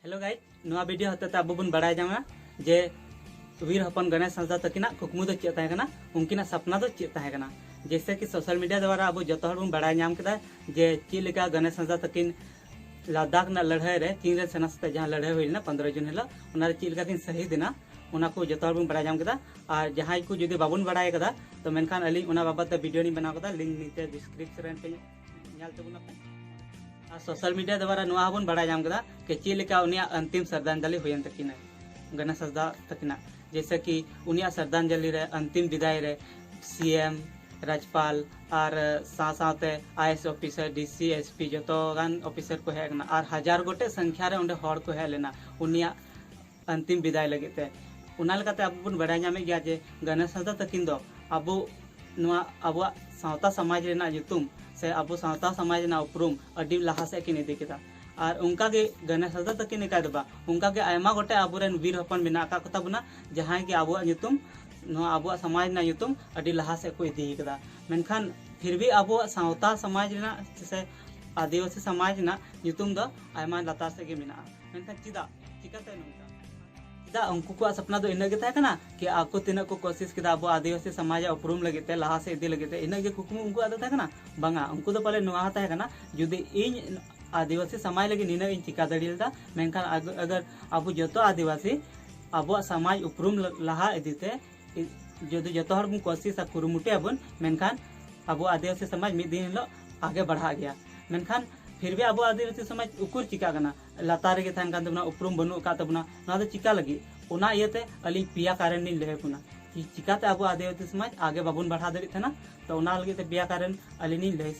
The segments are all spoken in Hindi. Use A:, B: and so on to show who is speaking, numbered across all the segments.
A: हेलो गाइज नवा वीडियो होते अब बन बड़ा जामा जे वीर हपन गणेश हांसदा तकिना कुकमु दो चेत ताहेकना उनकिना सपना दो चेत ताहेकना। जैसे कि सोशल मीडिया द्वारा अब जो बन बड़ा नाम केदा जे चेद लेका गणेश हांसदा तकिन लद्दाख ना लड़ाई रे चीन रे सेना साथे जहां लड़ाई हुईना 15 जून हिलो उना रे चेद लेका किन शहीद ना उना को जो बन बड़ा नाम केदा। और जहां को जुदी बाबन बड़ा कदा तो मेनखान अली उना बाबत वीडियो नि बनाव कदा लिंक नीचे डिस्क्रिप्शन पे ᱧᱮᱞ तबुना पे। और सोशल मीडिया द्वारा नुआ बन बड़ा नाम कदा कि चेद लेका उनिया अंतिम श्रद्धांजलि हुयन तकिना गणेश हांसदा तकिना। जैसे कि उनिया श्रद्धांजलि रे अंतिम विदाई रे सीएम राज्यपाल और साथे आईएएस ऑफिसर डीसी एसपी जो गान ऑफिसर को हेना और हजार गोटे संख्या रे उंडे हड़ को हे लेना उनिया अंतिम विदाई लगते उना लेकाते अब बन बड़ा नामे गया जे गणेश हांसदा तकिन दो अब नुआ अब सावता समाज रेना युतुम से अब सावता समाज ना उपरुम अडी लहा से किन इदी केदा। और उनका के गणेश हांसदा तकिन का दबा उनका के आयमा गोटे आबुरेन वीर हपन बिना का कता बना जहां के आबुआ युतुम नुआ आबुआ समाज ना युतुम अडी लहा से को इदी केदा। मेनखान फिर भी आबुआ सावता समाज रेना से आदिवासी समाज ना युतुम दो आयमा लतार से के मिना मेनखान चिदा चिकाते नुका चिदा उनको को सपना दो इना के था कि आको तिना को कोशिश किदा अब आदिवासी समाज उपरुम लगते लहा से इदी लगते इना के कुकमु उनको आदो था बांगा उनको तो पहले नुआ था जुदी इन आदिवासी समाज लगे नीना इन चिका दड़ियदा मेनखान अगर अब जो आदिवासी अब समाज उपरुम लहा इदीते जदि जो बन कोशिश कुरुमुटे बन मेनखान अब आदिवासी समाज मिद दिन हिलो आगे बढ़ा गया। मेनखान फिर भी अब आदिवासी समाज उकुर चिका कना लतार गे थान कान तबना उपरुम बनु का तबना ना दो चिका लगी उना इयते अली पिया कारण नि लेहे कुना कि चिकाते अब आदिवासी समाज आगे बाबुन बढ़ा दड़ी थना तो उना लगी ते पिया कारण अली नि ले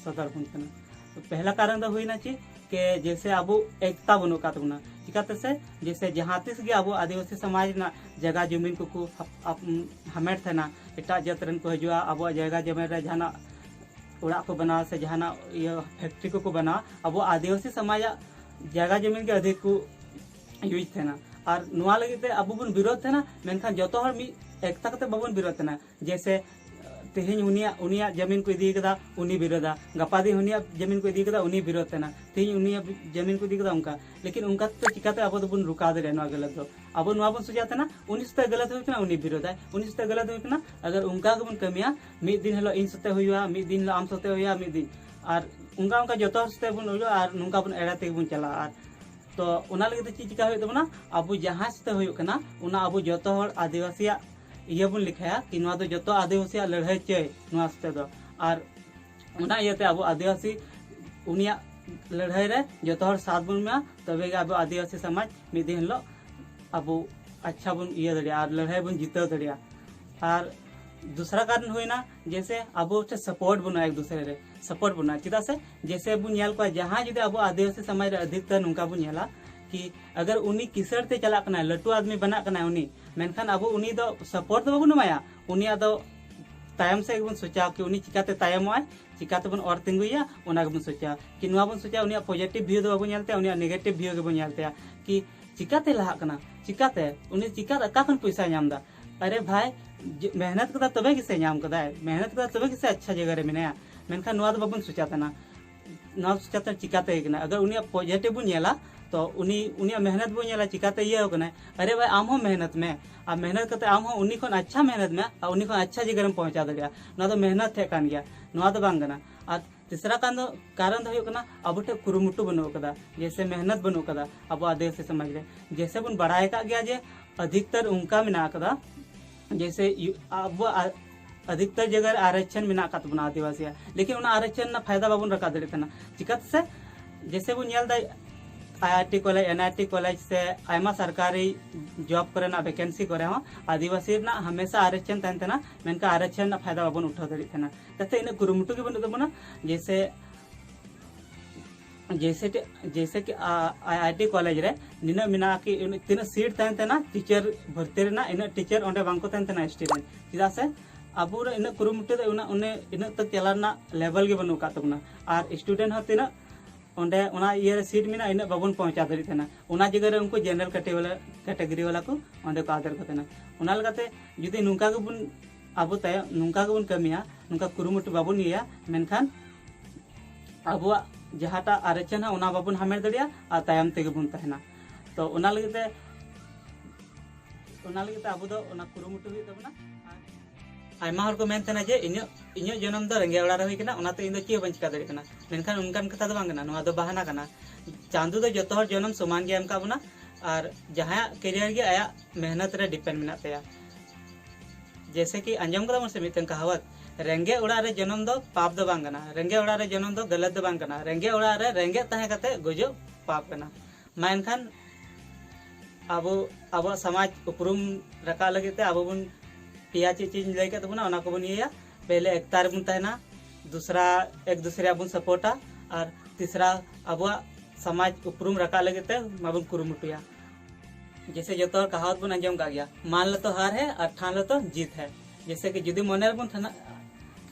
A: सदर बन कना। तो पहला कारण तो हुईना ची के जैसे अब एकता बनु का तबना चिकाते से जैसे जहां तिस गे अब आदिवासी समाज ना जगह जमीन को हमेट थना एटा जतरन को हजुआ अब जगह जमीन रे जहाना उड़ा को बना से जहाना ये फैक्ट्री को बना अब आदिवासी समाज जगह जमीन के अधिक को यूज थे और नुआ लगे अब बन विरोध थे मेनखान जो हर मी एकता कते बाबन विरोध थे जैसे तेहन उनिया जमीन को इदी कदा उनी विरोधा गपा दिन उनिया जमीन को इदी कदा उनी विरोध थे तेहन उनिया जमीन को इदी कदा उनका लेकिन उनका तो चिकाते अब बन रुका दे नुआ गलत दो अब नुआ बन सोचा थे उनी सते गलत हुई उनी विरोध है उनी सते गलत हुई अगर उनका बन कमिया मिद दिन हिलो इन सते हुआ मिद दिन आम सते हुआ मिद दिन और उनका उनका जो सते बन हुआ और नुका बन एड़ा ते बन चला और तो उना लगे चीज चिका हुई तबना अब जहां सते हुई कना उना अब जो आदिवासी ये बन लिखाया कि नुआ दो जो आदिवासी लड़ाई चय नुआ सते दो और उना इयते अब आदिवासी उनिया लड़ाई रे जो साथ बन में तबे अब आदिवासी समाज मिद दिन हिलो अब अच्छा बन इया दड़िया और लड़ाई बन जीत दड़िया। और दूसरा कारण हुईना जैसे अब सपोर्ट बना एक दूसरे रे सपोर्ट बना चिदा से जैसे बन नेल को जहां जुदे अब आदिवासी समाज रे अधिकतर नुका बन नेला कि अगर उनी किसर ते चला कना लटू आदमी बना कना उनी मेनखान अब उनी दो सपोर्ट तो बन माया उनिया दो तायम से बन सोचा कि उनी चिकाते तायमोय चिकाते बन और तिंगुया उना बन सोचा कि नुआ बन सोचा उनिया पॉजिटिव व्यू दो बन नेलते उनिया नेगेटिव व्यू के बन नेलते कि चिकाते लहा कना चिकाते उनी चिकाते का खन पैसा नामदा अरे भाई मेहनत कदा तबे किसे नाम कदा मेहनत कदा तबे किसे अच्छा जगह रे मिनाया मेनखान नुआ दो बन सोचा तना ना सोचा चिकाते कना अगर उनिया पॉजिटिव बन नेला तो उनिया मेहनत बन नेला चिकाते ये होकना अरे भाई आम हो मेहनत में आ मेहनत करते आम हो उनी खन अच्छा मेहनत में आ उनी खन अच्छा जगह में पहुंचा दड़िया ना तो मेहनत थे कान गया नुआ तो बांग कना। और तीसरा कारण तो होकना अब ठे कुरुमुटु बनो कदा जैसे मेहनत बनो कदा अब आदिवासी समाज रे जैसे बन बढ़ाए का गया जे अधिकतर उनका मिना कदा जैसे अब अधिकतर जगह आरक्षण मिना का बना आदिवासी लेकिन उना आरक्षण ना फायदा बाबन रखा दड़े तना चिकत से जैसे बन नेल दा आईआईटी कॉलेज एनआईटी कॉलेज से आयमा सरकारी जॉब करे ना वैकेंसी करे हो आदिवासी ना हमेशा आरक्षण तहन तना मेनका आरक्षण ना फायदा बाबन उठा दड़ी तना तते इन कुरुमुटु के बन तबना जैसे जैसे जैसे कि आईआईटी कॉलेज रे निना मिना कि तीन सीट तहन तना टीचर भर्ती रे ना इन टीचर ओंडे बांको तहन तना स्टूडेंट चिदा से अब इन कुरुमुटु दे उना इन तक चला ना लेवल के बनु का तबना और स्टूडेंट हो तीन ओंडे उना ये सीट मिना इन बाबन पहुंचा दड़ी तना उना जगह रे उनको जनरल कैटेगरी वाला को ओंडे को आदर को तना उना लगाते जुदी नुका के बन अब तय नुका के बन कमिया नुका कुरुमुटु बाबन इया मेनखान अब जहाटा आरक्षण है बाबन हमेट दड़िया और तायम तेगे बन तहना तो ओना लगते अब दो ओना कुरुमुटु हुई तबना आयमा हर को मेनतेना जे इᱧ जन्म दो रेंगे ओड़ा रे हुई कना ओनाते इन दो चे बन चिका दाड़े कना मेनखान उनकान कथा दो बांग कना नोआ दो बहाना कना चांदो दो जतो हर जन्म समान गे एम का बना और जहां कैरियर गे आया मेहनत रे डिपेंड मेना तया जैसे कि अंजम कदा मन से मितन कहावत रेंगे ओड़ा रे जन्म दो पाप दो बांग कना रेंगे ओड़ा रे जन्म दो गलत दो बांग कना रेंगे ओड़ा रे रेंगे तहे कते गुजो पाप कना मेनखान अब समाज उपरुम रखा लगे अब बन पिया चीज लैके तबना ओना को बन इया पहले एकता रे बन तहना दूसरा एक दूसरे बन सपोर्टा और तीसरा अब समाज उपरुम रखा लगे ते माबन कुरुमुटुया जैसे जो तो कहावत बन अंजम का गया मान लो तो हार है और ठान लो तो जीत है जैसे कि जुदी मन बन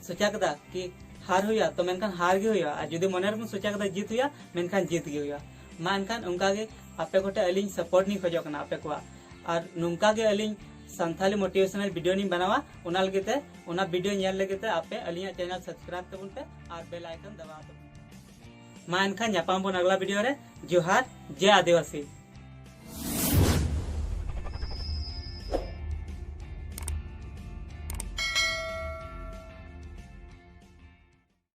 A: सोचा कदा कि हार हुआ तो मेनखान हार गे हुआ और जुदी मन बन सोचा कदा जीत हुआ मेनखान जीत गे हुआ मा एनखान उनका गे आपे कोटे अलिंग सपोर्ट नहीं खोजो कना आपे को और नुनका गे अलिंग संथाली मोटिवेशनल वीडियो नहीं बनावा उना लगते उना वीडियो नेल लगते आपे अलिंग चैनल सब्सक्राइब तबन पे और बेल आइकन दबा दो मा एनखान जापाम बन अगला वीडियो रे जोहार जय आदिवासी।